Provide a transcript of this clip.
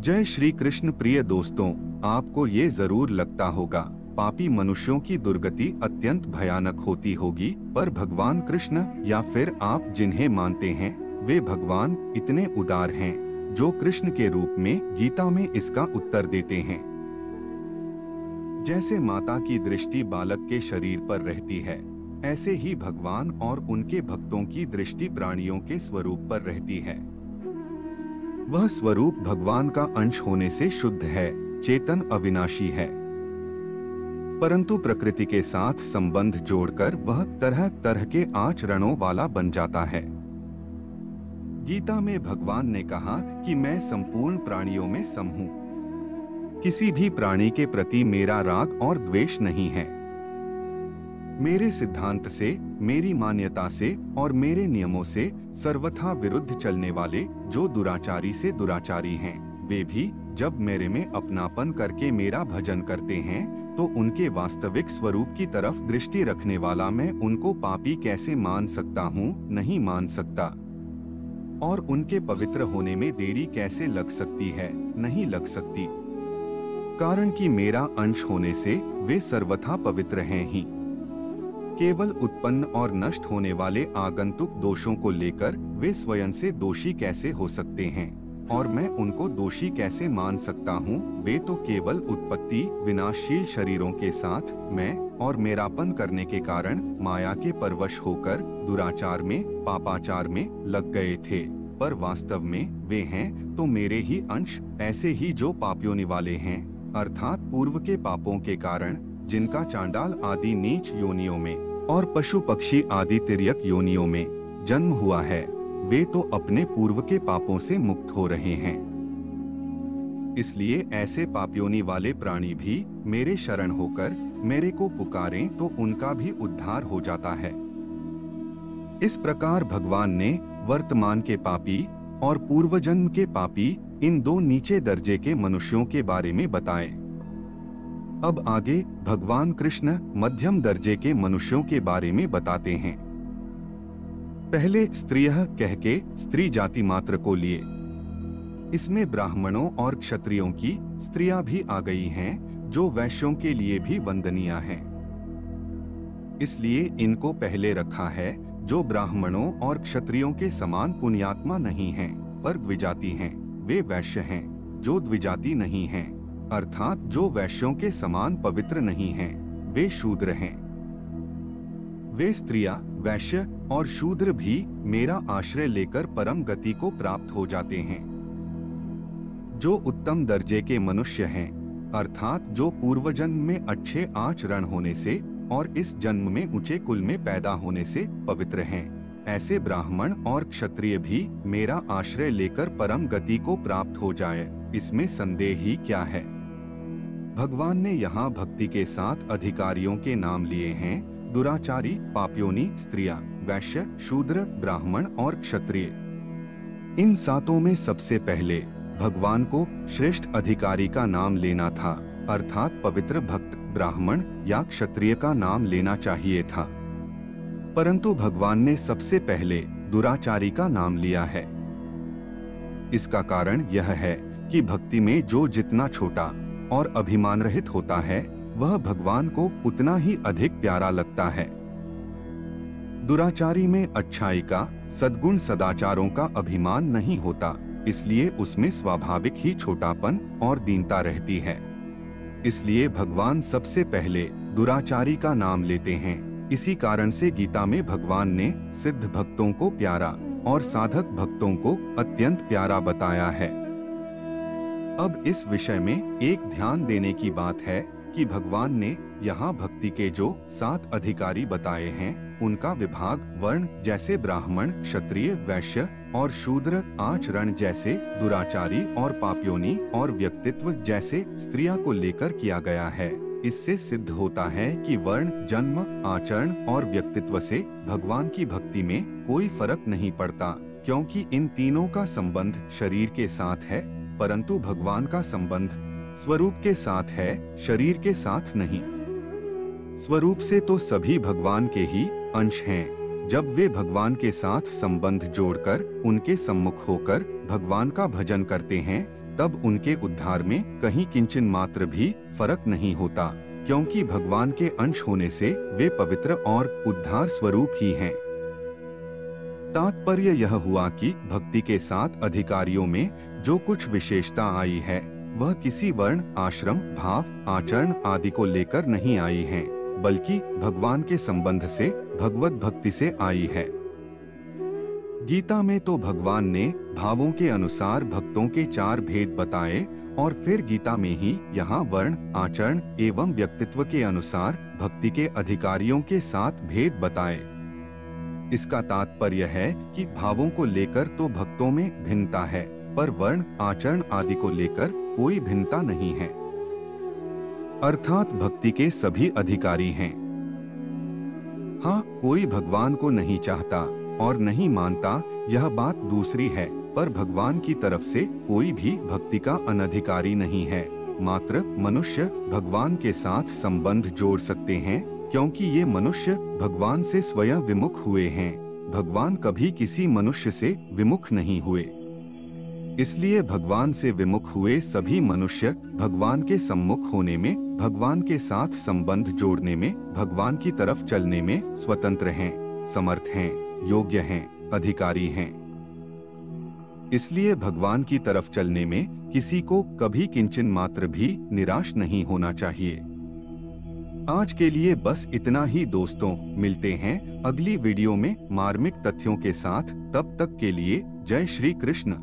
जय श्री कृष्ण। प्रिय दोस्तों, आपको ये जरूर लगता होगा पापी मनुष्यों की दुर्गति अत्यंत भयानक होती होगी, पर भगवान कृष्ण या फिर आप जिन्हें मानते हैं वे भगवान इतने उदार हैं जो कृष्ण के रूप में गीता में इसका उत्तर देते हैं। जैसे माता की दृष्टि बालक के शरीर पर रहती है, ऐसे ही भगवान और उनके भक्तों की दृष्टि प्राणियों के स्वरूप पर रहती है। वह स्वरूप भगवान का अंश होने से शुद्ध है, चेतन, अविनाशी है, परंतु प्रकृति के साथ संबंध जोड़कर वह तरह तरह के आचरणों वाला बन जाता है। गीता में भगवान ने कहा कि मैं संपूर्ण प्राणियों में सम हूं। किसी भी प्राणी के प्रति मेरा राग और द्वेष नहीं है। मेरे सिद्धांत से, मेरी मान्यता से और मेरे नियमों से सर्वथा विरुद्ध चलने वाले जो दुराचारी से दुराचारी हैं, वे भी जब मेरे में अपनापन करके मेरा भजन करते हैं तो उनके वास्तविक स्वरूप की तरफ दृष्टि रखने वाला मैं उनको पापी कैसे मान सकता हूँ? नहीं मान सकता। और उनके पवित्र होने में देरी कैसे लग सकती है? नहीं लग सकती, कारण कि मेरा अंश होने से वे सर्वथा पवित्र हैं ही। केवल उत्पन्न और नष्ट होने वाले आगंतुक दोषों को लेकर वे स्वयं से दोषी कैसे हो सकते हैं और मैं उनको दोषी कैसे मान सकता हूँ? वे तो केवल उत्पत्ति विनाशशील शरीरों के साथ मैं और मेरापन करने के कारण माया के परवश होकर दुराचार में, पापाचार में लग गए थे, पर वास्तव में वे हैं तो मेरे ही अंश, ऐसे ही जो पापयोनि वाले हैं, अर्थात पूर्व के पापों के कारण जिनका चांडाल आदि नीच योनियों में और पशु पक्षी आदि तिर्यक योनियों में जन्म हुआ है, वे तो अपने पूर्व के पापों से मुक्त हो रहे हैं। इसलिए ऐसे पापयोनि वाले प्राणी भी मेरे शरण होकर मेरे को पुकारें तो उनका भी उद्धार हो जाता है। इस प्रकार भगवान ने वर्तमान के पापी और पूर्व जन्म के पापी, इन दो नीचे दर्जे के मनुष्यों के बारे में बताए। अब आगे भगवान कृष्ण मध्यम दर्जे के मनुष्यों के बारे में बताते हैं। पहले स्त्रियः कह के स्त्री जाति मात्र को लिए, इसमें ब्राह्मणों और क्षत्रियों की स्त्रियां भी आ गई हैं जो वैश्यों के लिए भी वंदनीय हैं। इसलिए इनको पहले रखा है जो ब्राह्मणों और क्षत्रियों के समान पुण्यात्मा नहीं हैं पर द्विजाति हैं। वे वैश्य हैं जो द्विजाति नहीं हैं, अर्थात जो वैश्यों के समान पवित्र नहीं हैं, वे शूद्र हैं। वे स्त्रियां, वैश्य और शूद्र भी मेरा आश्रय लेकर परम गति को प्राप्त हो जाते हैं। जो उत्तम दर्जे के मनुष्य हैं, अर्थात जो पूर्व जन्म में अच्छे आचरण होने से और इस जन्म में ऊंचे कुल में पैदा होने से पवित्र हैं, ऐसे ब्राह्मण और क्षत्रिय भी मेरा आश्रय लेकर परम गति को प्राप्त हो जाए, इसमें संदेह ही क्या है। भगवान ने यहाँ भक्ति के साथ अधिकारियों के नाम लिए हैं: दुराचारी, पापयोनि, स्त्रियां, वैश्य, शूद्र, ब्राह्मण और क्षत्रिय। इन सातों में सबसे पहले भगवान को श्रेष्ठ अधिकारी का नाम लेना था, अर्थात पवित्र भक्त ब्राह्मण या क्षत्रिय का नाम लेना चाहिए था, परंतु भगवान ने सबसे पहले दुराचारी का नाम लिया है। इसका कारण यह है कि भक्ति में जो जितना छोटा और अभिमान रहित होता है, वह भगवान को उतना ही अधिक प्यारा लगता है। दुराचारी में अच्छाई का, सद्गुण, सदाचारों का अभिमान नहीं होता, इसलिए उसमें स्वाभाविक ही छोटापन और दीनता रहती है। इसलिए भगवान सबसे पहले दुराचारी का नाम लेते हैं। इसी कारण से गीता में भगवान ने सिद्ध भक्तों को प्यारा और साधक भक्तों को अत्यंत प्यारा बताया है। अब इस विषय में एक ध्यान देने की बात है कि भगवान ने यहाँ भक्ति के जो 7 अधिकारी बताए हैं, उनका विभाग वर्ण जैसे ब्राह्मण, क्षत्रिय, वैश्य और शूद्र, आचरण जैसे दुराचारी और पापयोनि और व्यक्तित्व जैसे स्त्रियां को लेकर किया गया है। इससे सिद्ध होता है कि वर्ण, जन्म, आचरण और व्यक्तित्व से भगवान की भक्ति में कोई फर्क नहीं पड़ता, क्योंकि इन तीनों का संबंध शरीर के साथ है, परंतु भगवान का संबंध स्वरूप के साथ है, शरीर के साथ नहीं। स्वरूप से तो सभी भगवान के ही अंश हैं। जब वे भगवान के साथ संबंध जोड़कर उनके सम्मुख होकर भगवान का भजन करते हैं, तब उनके उद्धार में कहीं किंचन मात्र भी फर्क नहीं होता, क्योंकि भगवान के अंश होने से वे पवित्र और उद्धार स्वरूप ही हैं। तात्पर्य यह हुआ कि भक्ति के साथ अधिकारियों में जो कुछ विशेषता आई है वह किसी वर्ण, आश्रम, भाव, आचरण आदि को लेकर नहीं आई है, बल्कि भगवान के संबंध से, भगवत भक्ति से आई है। गीता में तो भगवान ने भावों के अनुसार भक्तों के 4 भेद बताए और फिर गीता में ही यहाँ वर्ण, आचरण एवं व्यक्तित्व के अनुसार भक्ति के अधिकारियों के 7 भेद बताए। इसका तात्पर्य है कि भावों को लेकर तो भक्तों में भिन्नता है, पर वर्ण, आचरण आदि को लेकर कोई भिन्नता नहीं है। अर्थात भक्ति के सभी अधिकारी हैं। हाँ, कोई भगवान को नहीं चाहता और नहीं मानता, यह बात दूसरी है, पर भगवान की तरफ से कोई भी भक्ति का अनधिकारी नहीं है। मात्र मनुष्य भगवान के साथ संबंध जोड़ सकते हैं, क्योंकि ये मनुष्य भगवान से स्वयं विमुख हुए हैं। भगवान कभी किसी मनुष्य से विमुख नहीं हुए। इसलिए भगवान से विमुख हुए सभी मनुष्य भगवान के सम्मुख होने में, भगवान के साथ संबंध जोड़ने में, भगवान की तरफ चलने में स्वतंत्र हैं, समर्थ हैं, योग्य हैं, अधिकारी हैं। इसलिए भगवान की तरफ चलने में किसी को कभी किंचन मात्र भी निराश नहीं होना चाहिए। आज के लिए बस इतना ही दोस्तों, मिलते हैं अगली वीडियो में मार्मिक तथ्यों के साथ। तब तक के लिए जय श्री कृष्ण।